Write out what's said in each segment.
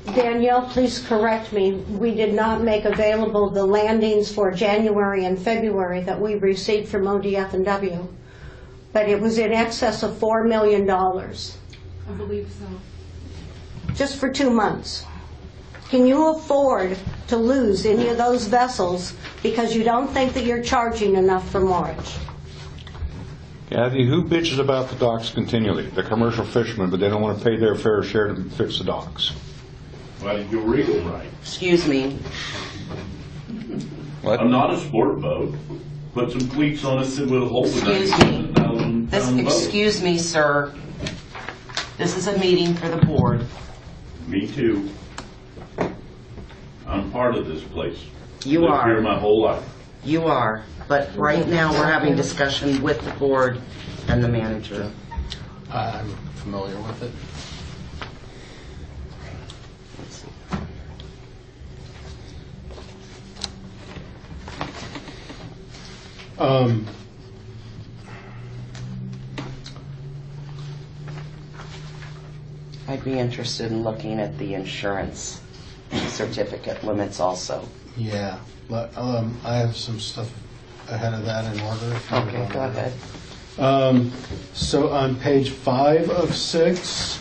Danielle, please correct me. We did not make available the landings for January and February that we received from ODF&W, but it was in excess of $4 million. I believe so. Just for 2 months. Can you afford to lose any of those vessels because you don't think that you're charging enough for moorage? Kathy, who bitches about the docks continually? The commercial fishermen, but they don't want to pay their fair share to fix the docks. Well, you'll read it right. Excuse me. What? I'm not a sport boat. Put some cleats on it with a hole in it. Excuse me, sir. This is a meeting for the board. Me too. I'm part of this place. You Lived are. here my whole life. You are. But right now we're having discussion with the board and the manager. I'm familiar with it. I'd be interested in looking at the insurance certificate limits also. Yeah, but I have some stuff ahead of that in order. Okay, go ahead. So on page 5 of 6,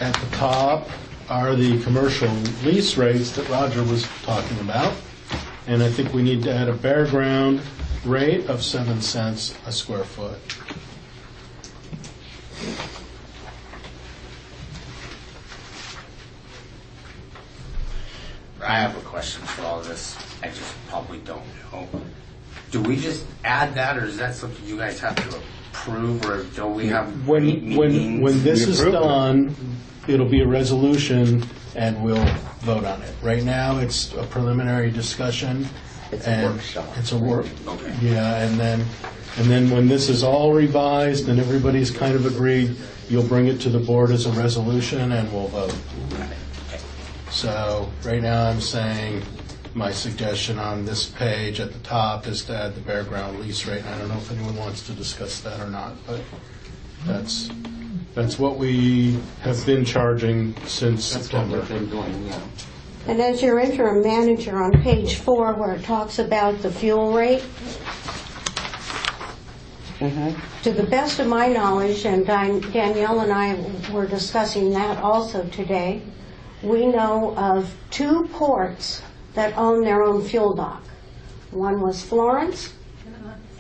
at the top are the commercial lease rates that Roger was talking about. And I think we need to add a bare ground rate of 7 cents a square foot. I have a question for all of this. I just probably don't know. Do we just add that, or is that something you guys have to approve, or do we have When this is done, it'll be a resolution and we'll vote on it. Right now, it's a preliminary discussion. It's a workshop. It's a work. Okay. Yeah, and then when this is all revised and everybody's kind of agreed, you'll bring it to the board as a resolution and we'll vote. So right now I'm saying my suggestion on this page at the top is to add the bare ground lease rate. I don't know if anyone wants to discuss that or not, but that's what we have been charging since September. That's what we've been doing, yeah. And as your interim manager on page 4, where it talks about the fuel rate, to the best of my knowledge, and Danielle and I were discussing that also today, we know of 2 ports that own their own fuel dock. One was Florence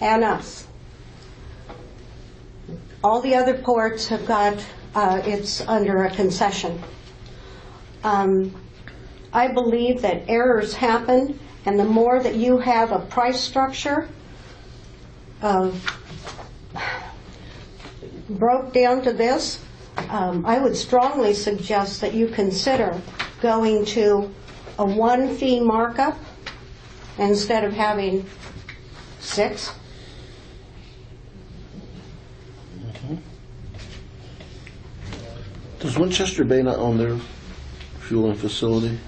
and us. All the other ports have got, it's under a concession. I believe that errors happen, and the more that you have a price structure broke down to this, I would strongly suggest that you consider going to a 1 fee markup instead of having 6. Does Winchester Bay not own their fueling facility?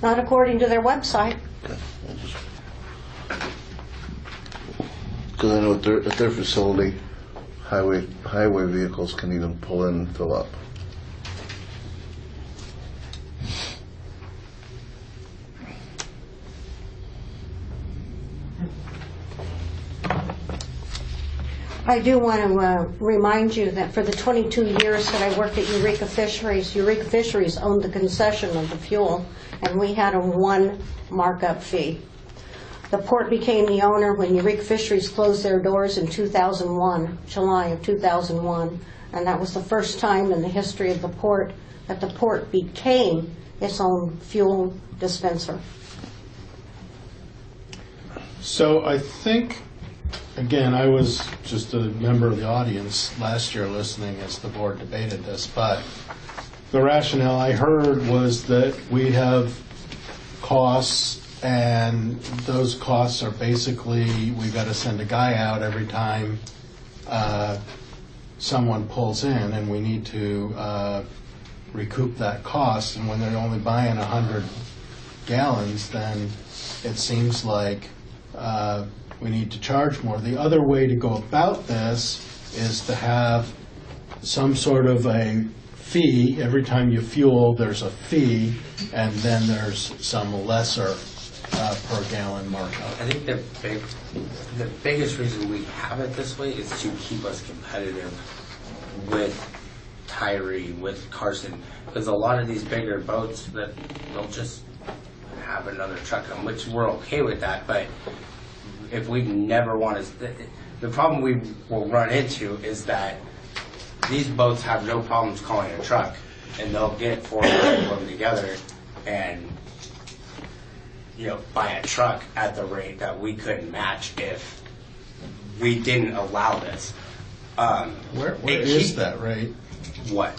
Not according to their website. Okay, because I know at their facility, highway vehicles can even pull in and fill up. I do want to remind you that for the 22 years that I worked at Eureka Fisheries owned the concession of the fuel, and we had a 1 markup fee. The port became the owner when Eureka Fisheries closed their doors in 2001, July of 2001, and that was the first time in the history of the port that the port became its own fuel dispenser. So I think, again, I was just a member of the audience last year listening as the board debated this, but the rationale I heard was that we have costs, and those costs are basically, we've got to send a guy out every time someone pulls in, and we need to recoup that cost. And when they're only buying 100 gallons, then it seems like we need to charge more. The other way to go about this is to have some sort of a fee. Every time you fuel, there's a fee, and then there's some lesser per gallon markup. I think the biggest reason we have it this way is to keep us competitive with Tyree, with Carson, because a lot of these bigger boats that they'll just have another truck on, which we're okay with that, but if we never want to, the problem we will run into is that these boats have no problems calling a truck, and they'll get 4 of them together and buy a truck at the rate that we couldn't match if we didn't allow this. Where is that rate? What?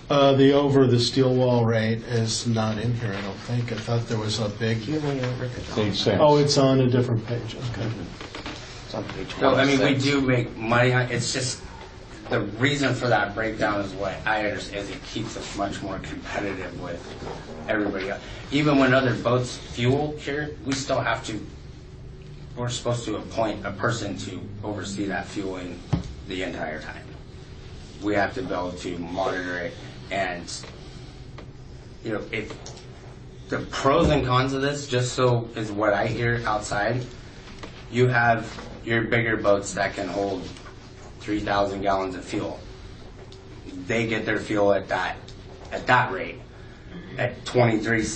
The over the steel wall rate is not in here, I don't think. I thought there was a big... Fueling over the dock. 8 cents. Oh, it's on a different page, okay. It's on page No, I mean, we 26. do make money on it. It's just the reason for that breakdown is what I understand is it keeps us much more competitive with everybody else. Even when other boats fuel here, we still have to, we're supposed to appoint a person to oversee that fueling the entire time. We have to be able to monitor it, and if the pros and cons of this, just so is what I hear outside, you have your bigger boats that can hold 3,000 gallons of fuel. They get their fuel at that rate. At 23,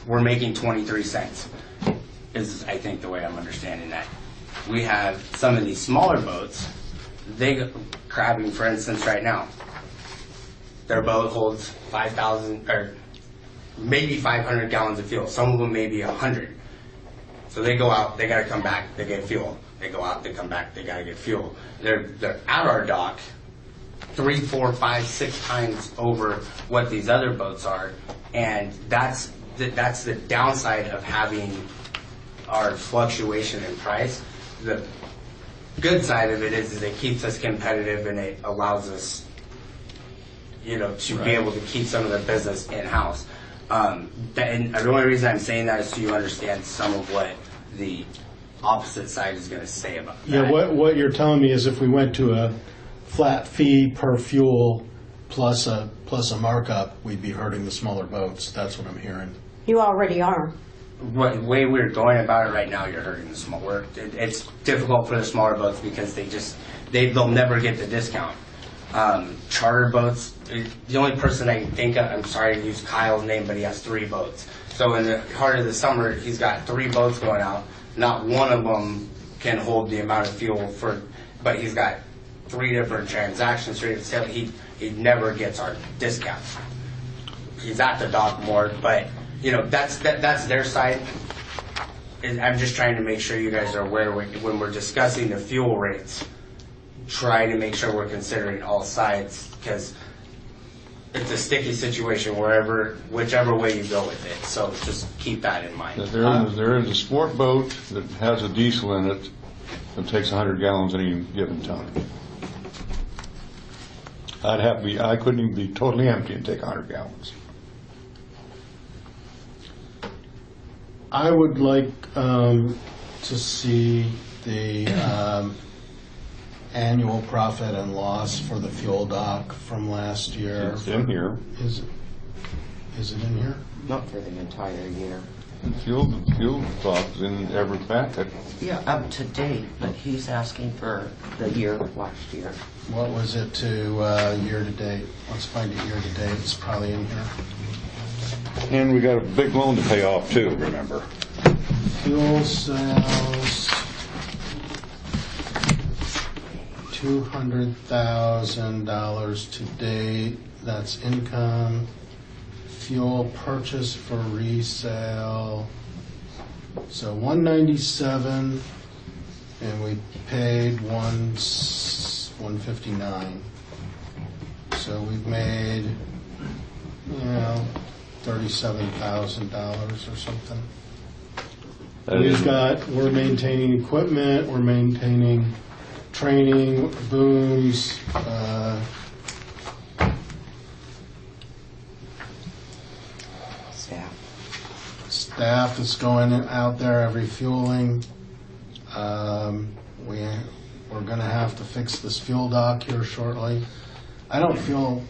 we're making 23 cents, is I think the way I'm understanding that. We have some of these smaller boats, crabbing for instance right now, their boat holds 5,000 or maybe 500 gallons of fuel. Some of them maybe 100. So they go out, they gotta come back, they get fuel. They go out, they come back, they gotta get fuel. They're at our dock 3, 4, 5, 6 times over what these other boats are, and that's the downside of having our fluctuation in price. The good side of it is it keeps us competitive, and it allows us, to be able to keep some of the business in-house. And the only reason I'm saying that is so you understand some of what the opposite side is going to say about that. Yeah, what you're telling me is if we went to a flat fee per fuel plus a markup, we'd be hurting the smaller boats. That's what I'm hearing. You already are. The way we're going about it right now, you're hurting the small. It's difficult for the smaller boats because they'll never get the discount. Charter boats, the only person I can think of, I'm sorry to use Kyle's name, but he has 3 boats. So in the heart of the summer, he's got 3 boats going out. Not one of them can hold the amount of fuel but he's got 3 different transactions. He never gets our discount. He's at the dock more, but that's their side. I'm just trying to make sure you guys are aware when we're discussing the fuel rates, try to make sure we're considering all sides, because it's a sticky situation whichever way you go with it. So just keep that in mind. There is a sport boat that has a diesel in it that takes 100 gallons any given time. I couldn't even be totally empty and take 100 gallons. I would like to see the annual profit and loss for the fuel dock from last year. It's in here. Is it in here? Not for the entire year. Fuel stock is in every packet. Yeah, up to date, but he's asking for the year last year. What was it to year to date? Let's find it year to date. It's probably in here. And we got a big loan to pay off too, remember. Fuel sales, $200,000 to date. That's income. Fuel purchase for resale. So 197, and we paid 159. So we've made, $37,000 or something. We're maintaining equipment, we're maintaining training, booms, staff is going out there every fueling. We're going to have to fix this fuel dock here shortly. I don't feel